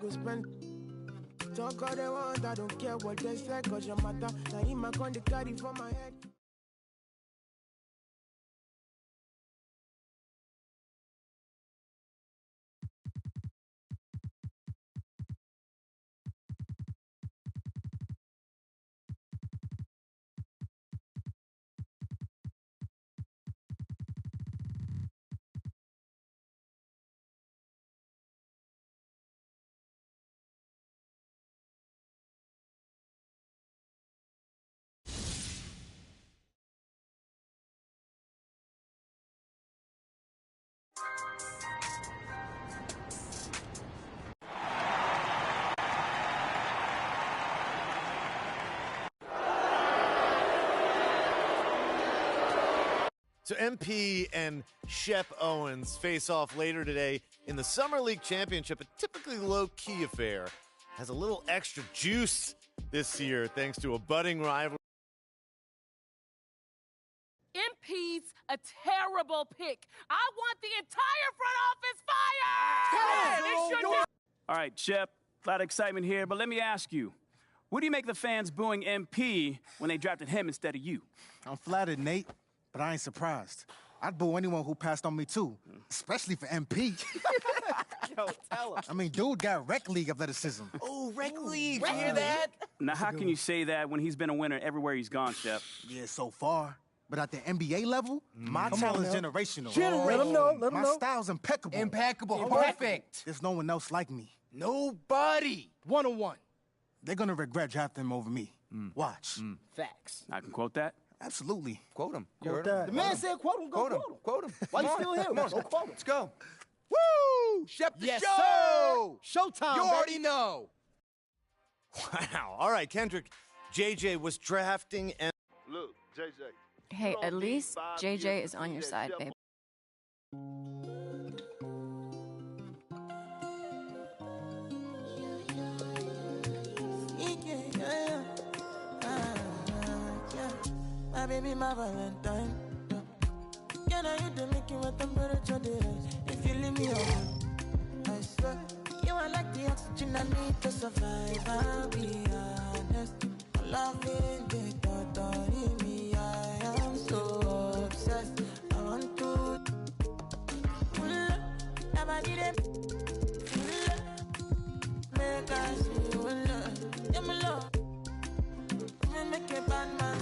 go spend. Talk all they want, I don't care what they say, cause your matter. Now him I con the carry for my head. So MP and Shep Owens face off later today in the Summer League Championship, a typically low-key affair. Has a little extra juice this year thanks to a budding rivalry. MP's a terrible pick. I want the entire front office fired! All right, Shep, a lot of excitement here, but let me ask you, what do you make the fans booing MP when they drafted him instead of you? I'm flattered, Nate, but I ain't surprised. I'd boo anyone who passed on me, too, especially for MP. Yo, tell him. I mean, dude got rec league athleticism. Oh, rec league. You hear that? Now, how can you say that when he's been a winner everywhere he's gone, Shep? Yeah, so far. But at the NBA level, my talent's generational. Let him know. My style's impeccable. Impeccable. Perfect. There's no one else like me. Nobody. One-on-one. They're gonna regret drafting him over me. Watch. Facts. I can quote that. Absolutely. Quote him. Quote that. The man said quote him. Go quote him. Quote him. Why you still here? Go quote him. Let's go. Woo! Shep the show! Showtime, You baby. already know. Wow. All right, Kendrick. JJ was drafting and Look, JJ. Hey, at least JJ is on your side, babe. My baby, my Valentine. Can I hit the making with temperature days? If you leave me alone, I swear you are like the oxygen I need to survive. I'll be honest. Loving the thought of me, I am so obsessed. I want to never need it. Make I see you love. Yeah, my love. Make a bad man.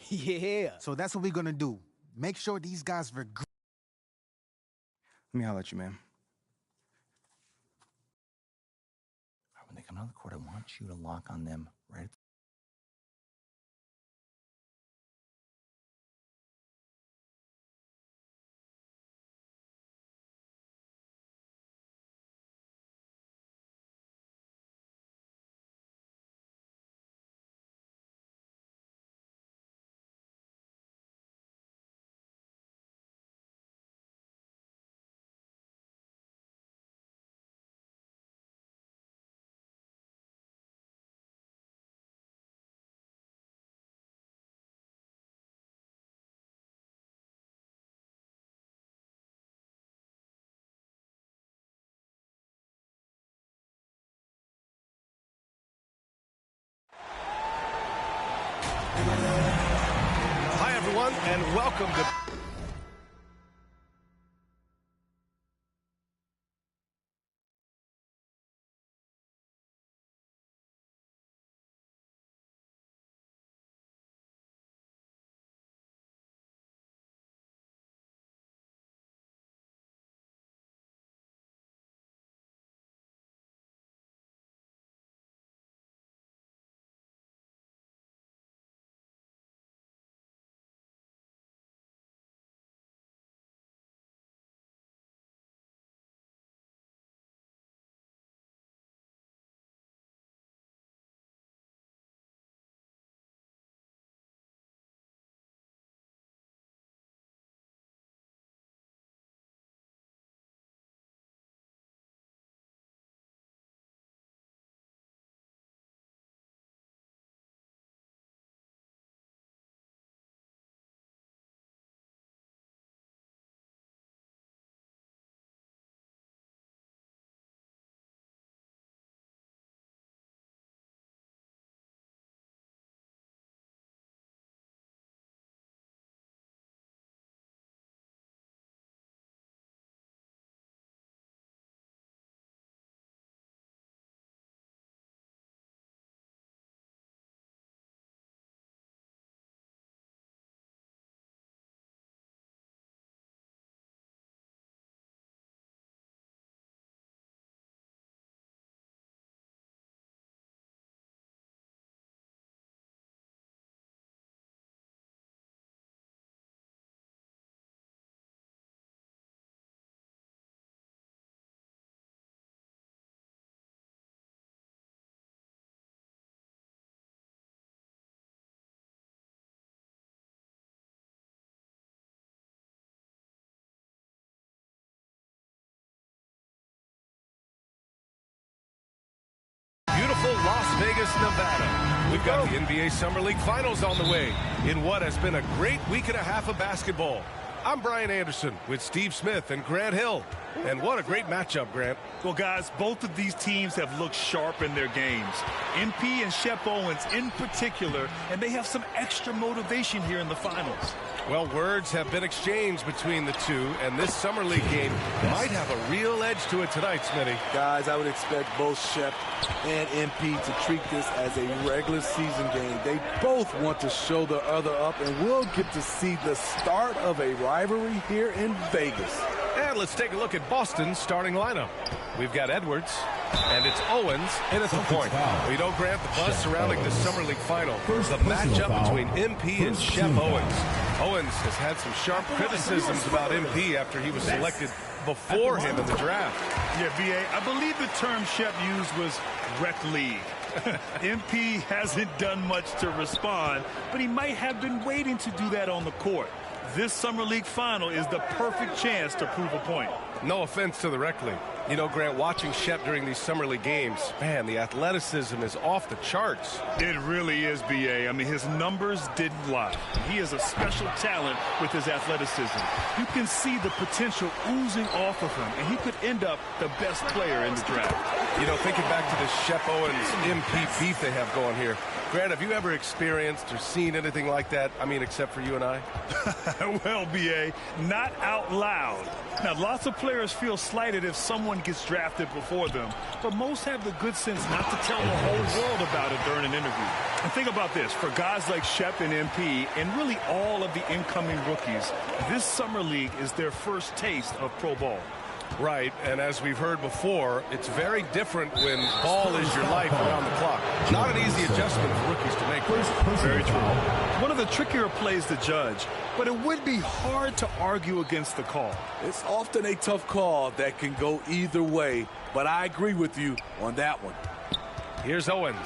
Yeah. So that's what we're gonna do. Make sure these guys regret. Let me holler at you, man. When they come out of the court, I want you to lock on them right at the Hi, everyone, and welcome to Vegas, Nevada. We've got the NBA Summer League Finals on the way in what has been a great week and a half of basketball. I'm Brian Anderson with Steve Smith and Grant Hill. And what a great matchup, Grant. Well, guys, both of these teams have looked sharp in their games. MP and Shep Owens in particular, and they have some extra motivation here in the finals. Well, words have been exchanged between the two, and this Summer League game might have a real edge to it tonight, Smitty. Guys, I would expect both Shep and MP to treat this as a regular season game. They both want to show the other up, and we'll get to see the start of a rivalry here in Vegas. And let's take a look at Boston's starting lineup. We've got Edwards, and it's Owens in at the point. We don't grant the buzz surrounding the Summer League final. The matchup between MP and Shep Owens. Owens has had some sharp criticisms about MP after he was selected before him in the draft. Yeah, B.A., I believe the term Shep used was rec league. MP hasn't done much to respond, but he might have been waiting to do that on the court. This Summer League final is the perfect chance to prove a point. No offense to the rec league. You know, Grant, watching Shep during these Summer League games, man, the athleticism is off the charts. It really is, B.A. I mean, his numbers didn't lie. He is a special talent with his athleticism. You can see the potential oozing off of him, and he could end up the best player in the draft. You know, thinking back to the Shep Owens MP beef they have going here, Grant, have you ever experienced or seen anything like that? I mean, except for you and I? Well, B.A., not out loud. Now, lots of players feel slighted if someone gets drafted before them, but most have the good sense not to tell the whole world about it during an interview. And think about this. For guys like Shep and MP, and really all of the incoming rookies, this Summer League is their first taste of pro ball. Right, and as we've heard before, it's very different when ball is your life around the clock. Not an easy adjustment for rookies to make. Very true. One of the trickier plays to judge, but it would be hard to argue against the call. It's often a tough call that can go either way, but I agree with you on that one. Here's Owens.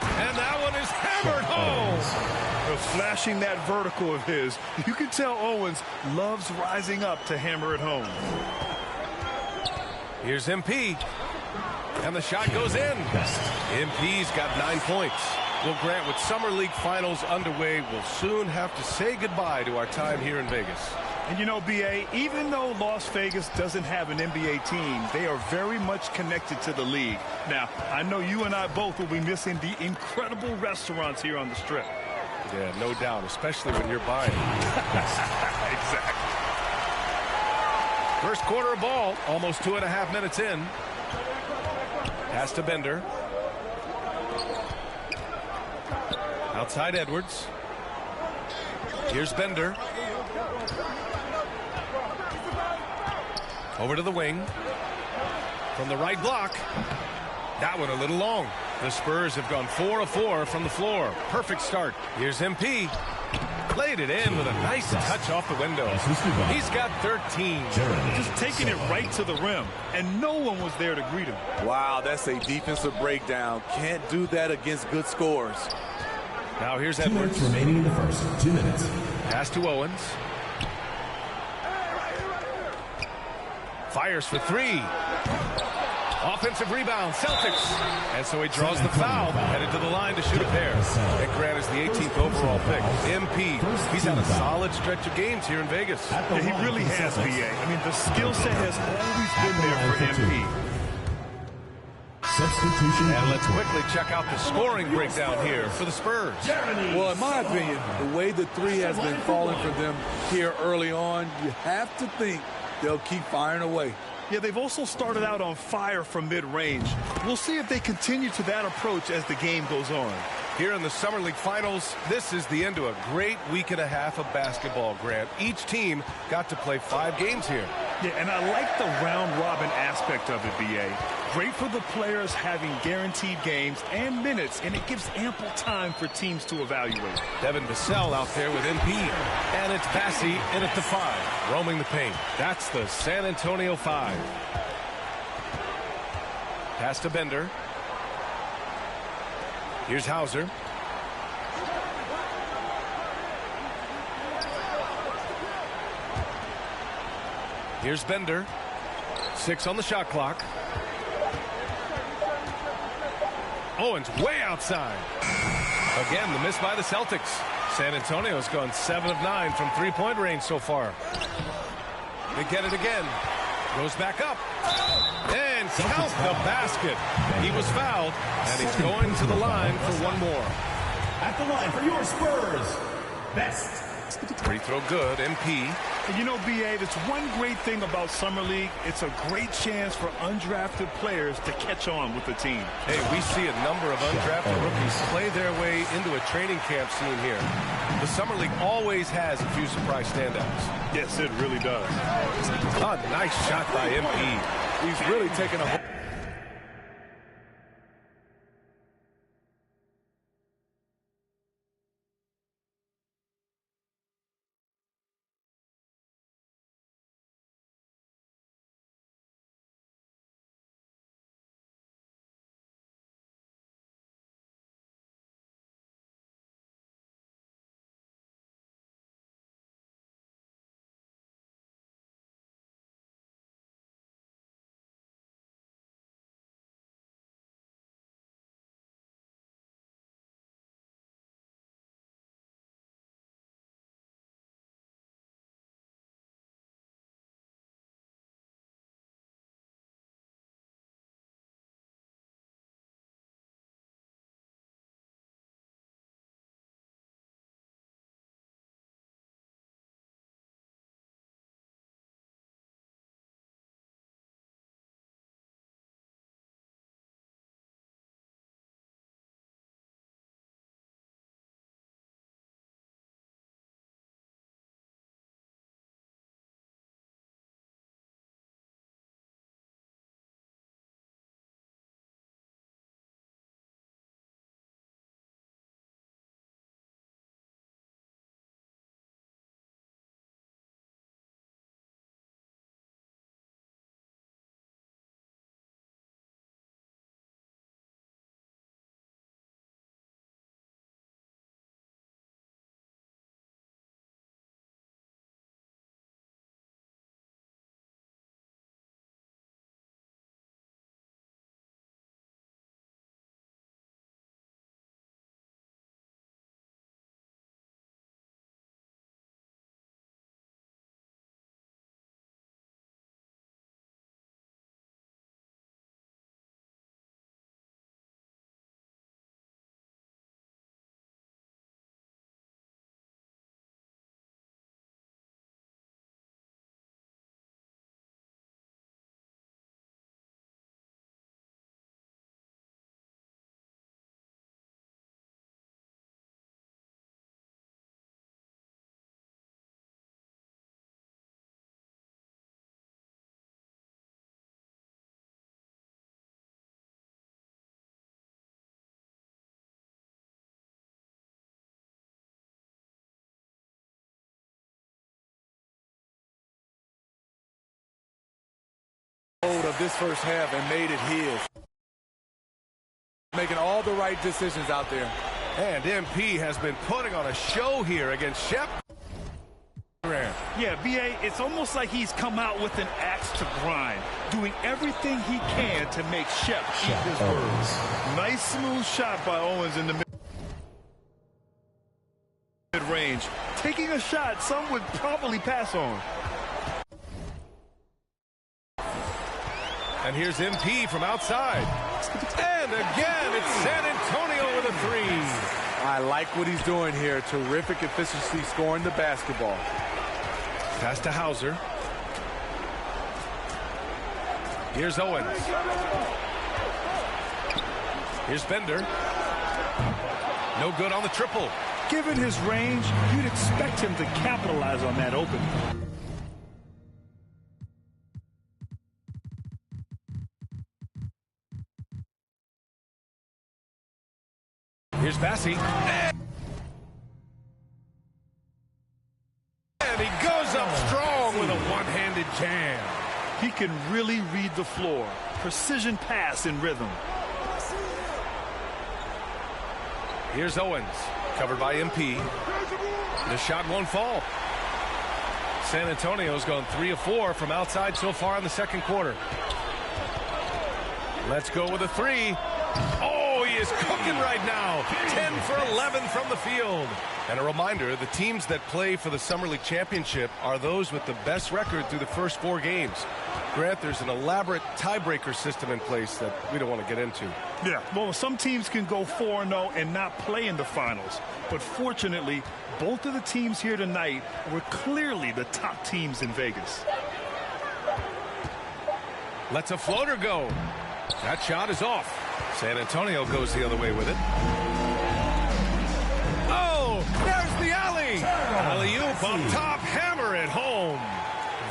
And that one is hammered home. Flashing that vertical of his, you can tell Owens loves rising up to hammer it home. Here's MP. And the shot goes in. MP's got 9 points. Well, Grant, with Summer League Finals underway, we'll soon have to say goodbye to our time here in Vegas. And you know, B.A., even though Las Vegas doesn't have an NBA team, they are very much connected to the league. Now, I know you and I both will be missing the incredible restaurants here on the Strip. Yeah, no doubt, especially when you're buying. Exactly. First quarter of ball, almost 2.5 minutes in. Pass to Bender. Outside Edwards. Here's Bender. Over to the wing. From the right block. That one a little long. The Spurs have gone 4 of 4 from the floor. Perfect start. Here's MP. Played it in with a nice touch off the window. He's got 13. Just taking it right to the rim, and no one was there to greet him. Wow, that's a defensive breakdown. Can't do that against good scores. Now here's Edwards. 2 minutes remaining in the first. 2 minutes. Pass to Owens. Fires for 3. Offensive rebound, Celtics. And so he draws the foul, headed to the line to shoot a pair. And Grant is the 18th overall pick. MP, he's had a solid stretch of games here in Vegas. Yeah, he really has, B.A. I mean, the skill set has always been there for MP. Substitution. And let's quickly check out the scoring breakdown here for the Spurs. Well, in my opinion, the way the three has been falling for them here early on, you have to think they'll keep firing away. Yeah, they've also started out on fire from mid-range. We'll see if they continue to that approach as the game goes on. Here in the Summer League Finals, this is the end to a great week and a half of basketball, Grant. Each team got to play 5 games here. Yeah, and I like the round-robin aspect of it, B.A. Great for the players having guaranteed games and minutes, and it gives ample time for teams to evaluate. Devin Vassell out there with MP. And it's Bassey in at the 5, roaming the paint. That's the San Antonio 5. Pass to Bender. Here's Hauser. Here's Bender. 6 on the shot clock. Owens way outside. Again, the miss by the Celtics. San Antonio's gone 7 of 9 from three-point range so far. They get it again. Goes back up. And count the basket. He was fouled, and he's going to the line for one more. At the line for your Spurs, Best. Free throw good, MP. And you know, B.A., that's one great thing about Summer League. It's a great chance for undrafted players to catch on with the team. Hey, we see a number of undrafted rookies play their way into a training camp scene here. The Summer League always has a few surprise standouts. Yes, it really does. A nice shot by MP. He's really taken a... of this first half and made it his. Making all the right decisions out there. And MP has been putting on a show here against Shep. Yeah, B.A., it's almost like he's come out with an axe to grind, doing everything he can to make Shep eat his words. Nice smooth shot by Owens in the mid-range. Taking a shot some would probably pass on. And here's MP from outside. And again, it's San Antonio with a three. I like what he's doing here. Terrific efficiency scoring the basketball. Pass to Hauser. Here's Owens. Here's Bender. No good on the triple. Given his range, you'd expect him to capitalize on that opening. Here's Bassey. And he goes up strong with a one-handed jam. He can really read the floor. Precision pass in rhythm. Here's Owens, covered by MP. The shot won't fall. San Antonio's gone 3 of 4 from outside so far in the second quarter. Let's go with a three. Oh, he is cooking right now. 10 for 11 from the field. And a reminder, the teams that play for the Summer League Championship are those with the best record through the first 4 games. Grant, there's an elaborate tiebreaker system in place that we don't want to get into. Yeah, well, some teams can go 4-0 and not play in the finals. But fortunately, both of the teams here tonight were clearly the top teams in Vegas. Lets a floater go. That shot is off. San Antonio goes the other way with it. Oh, there's the alley. Alley-oop up top, hammer it home.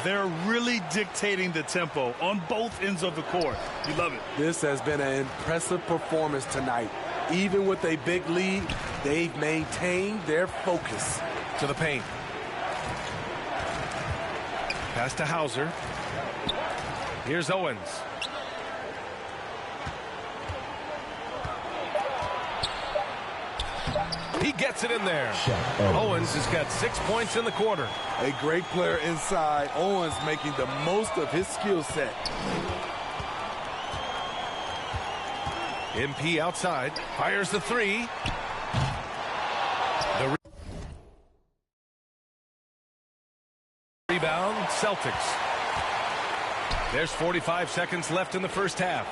They're really dictating the tempo on both ends of the court. You love it. This has been an impressive performance tonight. Even with a big lead, they've maintained their focus. To the paint. Pass to Hauser. Here's Owens. He gets it in there. Owens has got 6 points in the quarter. A great player inside. Owens making the most of his skill set. MP outside. Fires the 3. The rebound, Celtics. There's 45 seconds left in the first half.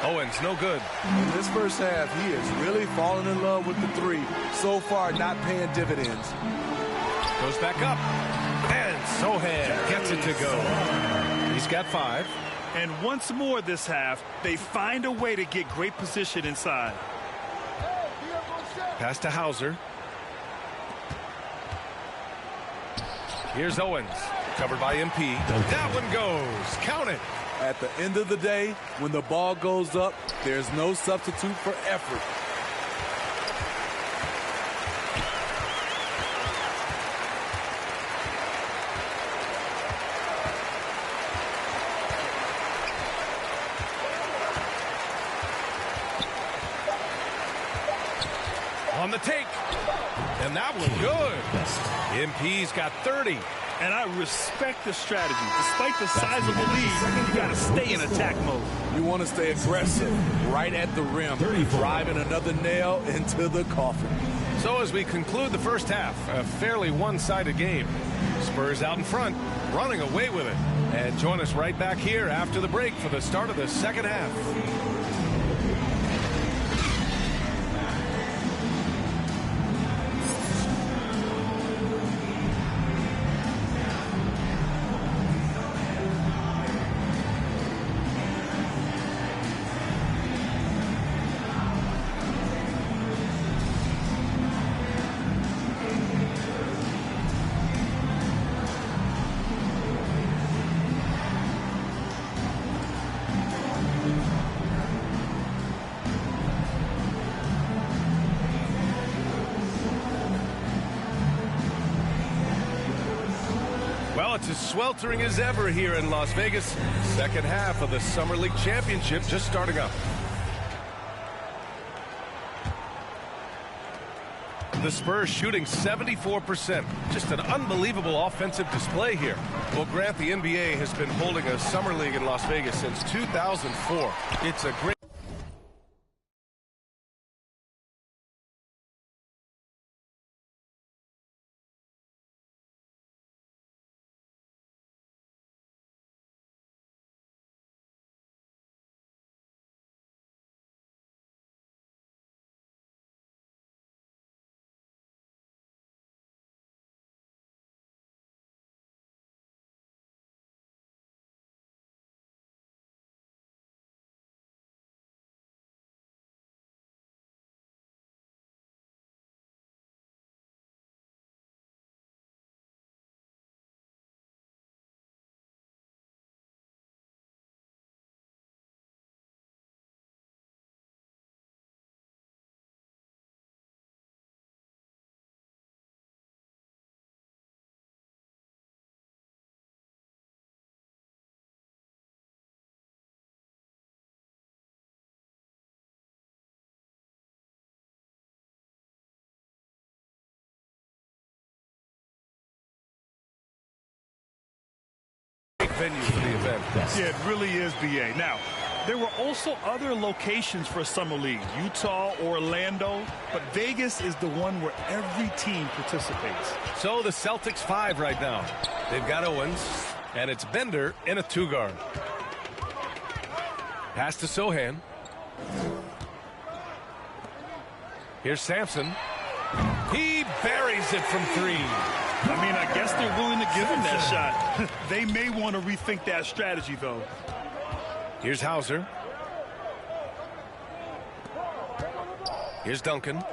Owens, no good. In this first half, he is really falling in love with the 3. So far, not paying dividends. Goes back up. And Sohan gets it to go. He's got 5. And once more this half, they find a way to get great position inside. Pass to Hauser. Here's Owens. Covered by MP. That one goes. Count it. At the end of the day, when the ball goes up, there's no substitute for effort. On the take. And that one good. MP's got 30. And I respect the strategy. Despite the size of the lead, you got to stay in attack mode. You want to stay aggressive, right at the rim, driving another nail into the coffin. So as we conclude the first half, a fairly one-sided game. Spurs out in front, running away with it. And join us right back here after the break for the start of the second half. It's as sweltering as ever here in Las Vegas. Second half of the Summer League Championship just starting up. The Spurs shooting 74%. Just an unbelievable offensive display here. Well, Grant, the NBA has been holding a Summer League in Las Vegas since 2004. It's a great... venue for the event. Yeah, it really is, BA. Now, There were also other locations for Summer League, Utah, Orlando, but Vegas is the one where every team participates. So the Celtics 5 right now. They've got Owens, and it's Bender in a 2-guard. Pass to Sohan. Here's Sampson. He buries it from 3. I mean, I guess they're willing to give him that shot. They may want to rethink that strategy, though. Here's Hauser. Here's Duncan.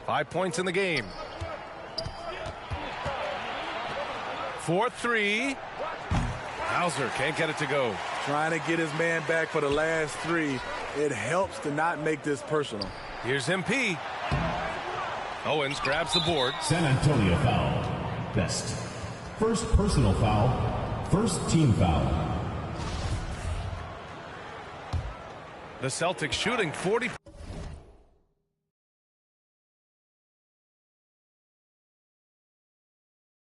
5 points in the game. 4-3. Hauser can't get it to go. Trying to get his man back for the last 3. It helps to not make this personal. Here's MP. Owens grabs the board. San Antonio foul. Best. First personal foul. First team foul. The Celtics shooting 40.